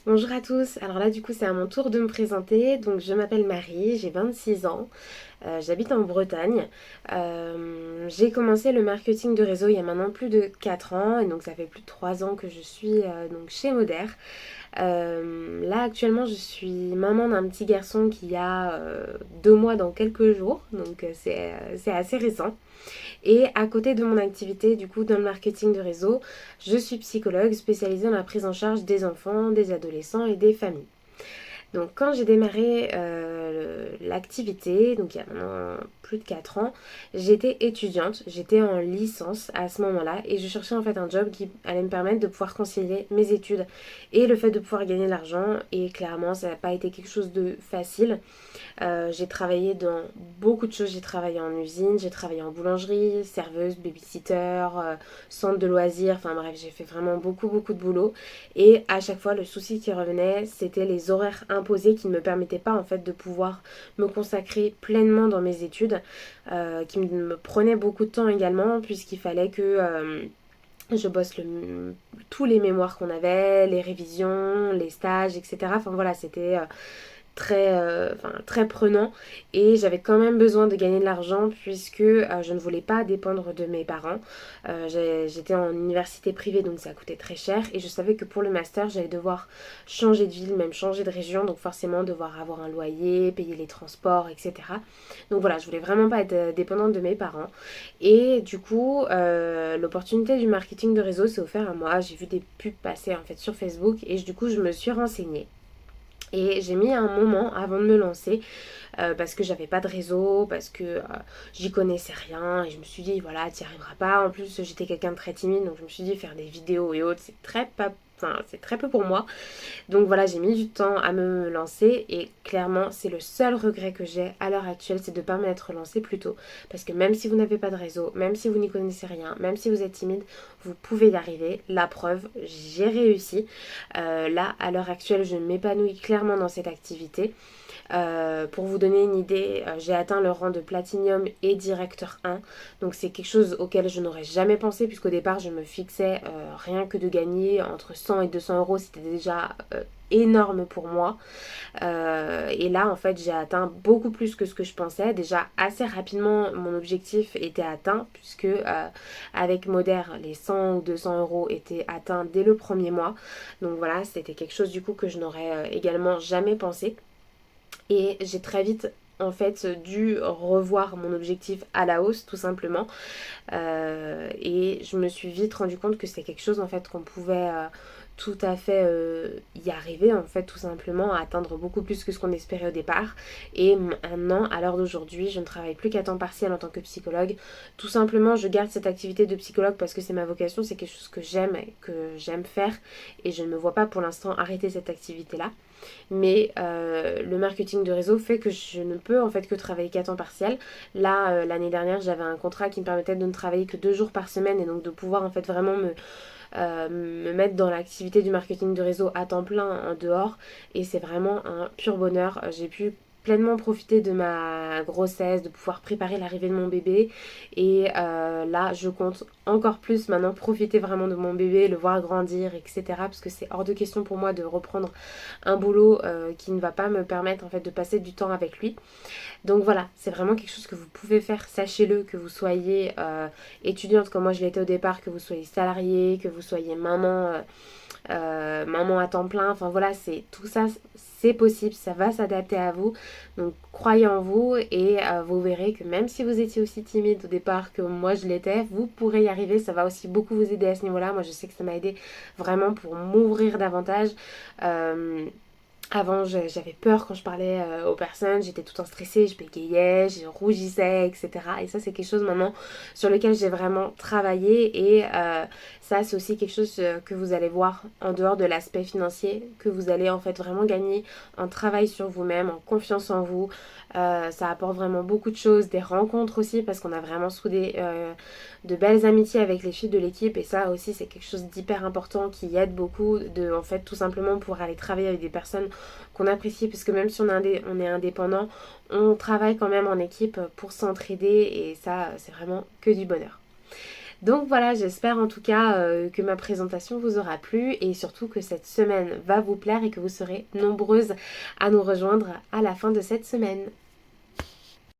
Bonjour à tous, alors là du coup c'est à mon tour de me présenter, donc je m'appelle Marie, j'ai 26 ans, j'habite en Bretagne. J'ai commencé le marketing de réseau il y a maintenant plus de 4 ans et donc ça fait plus de 3 ans que je suis donc chez Moder. Là actuellement je suis maman d'un petit garçon qui a 2 mois dans quelques jours, donc c'est assez récent. Et à côté de mon activité, du coup, dans le marketing de réseau, je suis psychologue spécialisée dans la prise en charge des enfants, des adolescents et des familles. Donc quand j'ai démarré l'activité, donc il y a maintenant plus de 4 ans, j'étais étudiante, j'étais en licence à ce moment-là et je cherchais en fait un job qui allait me permettre de pouvoir concilier mes études et le fait de pouvoir gagner de l'argent et clairement ça n'a pas été quelque chose de facile. J'ai travaillé dans beaucoup de choses. J'ai travaillé en usine, j'ai travaillé en boulangerie, serveuse, babysitter, centre de loisirs. Enfin bref, j'ai fait vraiment beaucoup de boulot. Et à chaque fois, le souci qui revenait, c'était les horaires imposés qui ne me permettaient pas en fait de pouvoir me consacrer pleinement dans mes études, qui me prenaient beaucoup de temps également puisqu'il fallait que je bosse tous les mémoires qu'on avait, les révisions, les stages, etc. Enfin voilà, c'était très prenant et j'avais quand même besoin de gagner de l'argent puisque je ne voulais pas dépendre de mes parents. J'étais en université privée donc ça coûtait très cher et je savais que pour le master j'allais devoir changer de ville, même changer de région, donc forcément devoir avoir un loyer, payer les transports, etc. Donc voilà, je voulais vraiment pas être dépendante de mes parents et du coup l'opportunité du marketing de réseau s'est offert à moi. J'ai vu des pubs passer en fait sur Facebook et du coup je me suis renseignée. Et j'ai mis un moment avant de me lancer parce que j'avais pas de réseau, parce que j'y connaissais rien et je me suis dit voilà, t'y arriveras pas. En plus, j'étais quelqu'un de très timide donc je me suis dit faire des vidéos et autres, c'est très peu pour moi. Donc voilà, j'ai mis du temps à me lancer et clairement, c'est le seul regret que j'ai à l'heure actuelle, c'est de ne pas m'être lancé plus tôt. Parce que même si vous n'avez pas de réseau, même si vous n'y connaissez rien, même si vous êtes timide, vous pouvez y arriver. La preuve, j'ai réussi. Là, à l'heure actuelle, je m'épanouis clairement dans cette activité. Pour vous donner une idée, j'ai atteint le rang de Platinum et Directeur 1. Donc c'est quelque chose auquel je n'aurais jamais pensé puisqu'au départ je me fixais rien que de gagner entre 100 et 200 euros. C'était déjà énorme pour moi. Et là en fait j'ai atteint beaucoup plus que ce que je pensais. Déjà assez rapidement mon objectif était atteint puisque avec Moder les 100 ou 200 euros étaient atteints dès le premier mois. Donc voilà, c'était quelque chose du coup que je n'aurais également jamais pensé. Et j'ai très vite en fait dû revoir mon objectif à la hausse tout simplement. Et je me suis vite rendu compte que c'était quelque chose en fait qu'on pouvait tout à fait y arriver en fait tout simplement à atteindre beaucoup plus que ce qu'on espérait au départ. Et maintenant à l'heure d'aujourd'hui je ne travaille plus qu'à temps partiel en tant que psychologue. Tout simplement je garde cette activité de psychologue parce que c'est ma vocation, c'est quelque chose que j'aime et que j'aime faire et je ne me vois pas pour l'instant arrêter cette activité là. Mais le marketing de réseau fait que je ne peux en fait que travailler qu'à temps partiel. Là, l'année dernière, j'avais un contrat qui me permettait de ne travailler que 2 jours par semaine et donc de pouvoir en fait vraiment me mettre dans l'activité du marketing de réseau à temps plein en dehors. Et c'est vraiment un pur bonheur. J'ai pu pleinement profiter de ma grossesse, de pouvoir préparer l'arrivée de mon bébé. Et là, je compte encore plus maintenant profiter vraiment de mon bébé, le voir grandir, etc. Parce que c'est hors de question pour moi de reprendre un boulot qui ne va pas me permettre en fait de passer du temps avec lui. Donc voilà, c'est vraiment quelque chose que vous pouvez faire, sachez-le, que vous soyez étudiante comme moi je l'étais au départ, que vous soyez salarié, que vous soyez maman à temps plein, enfin voilà, c'est tout ça, c'est possible, ça va s'adapter à vous. Donc croyez en vous et vous verrez que même si vous étiez aussi timide au départ que moi je l'étais, vous pourrez y arriver, ça va aussi beaucoup vous aider à ce niveau-là. Moi je sais que ça m'a aidé vraiment pour m'ouvrir davantage. Avant, j'avais peur quand je parlais aux personnes, j'étais tout le temps stressée, je bégayais, je rougissais, etc. Et ça, c'est quelque chose maintenant sur lequel j'ai vraiment travaillé. Et ça, c'est aussi quelque chose que vous allez voir en dehors de l'aspect financier, que vous allez en fait vraiment gagner en travail sur vous-même, en confiance en vous. Ça apporte vraiment beaucoup de choses, des rencontres aussi, parce qu'on a vraiment soudé de belles amitiés avec les filles de l'équipe. Et ça aussi, c'est quelque chose d'hyper important qui aide beaucoup de, en fait, tout simplement pour aller travailler avec des personnes qu'on apprécie, parce que même si on est indépendant, on travaille quand même en équipe pour s'entraider et ça c'est vraiment que du bonheur. Donc voilà, j'espère en tout cas que ma présentation vous aura plu et surtout que cette semaine va vous plaire et que vous serez nombreuses à nous rejoindre à la fin de cette semaine.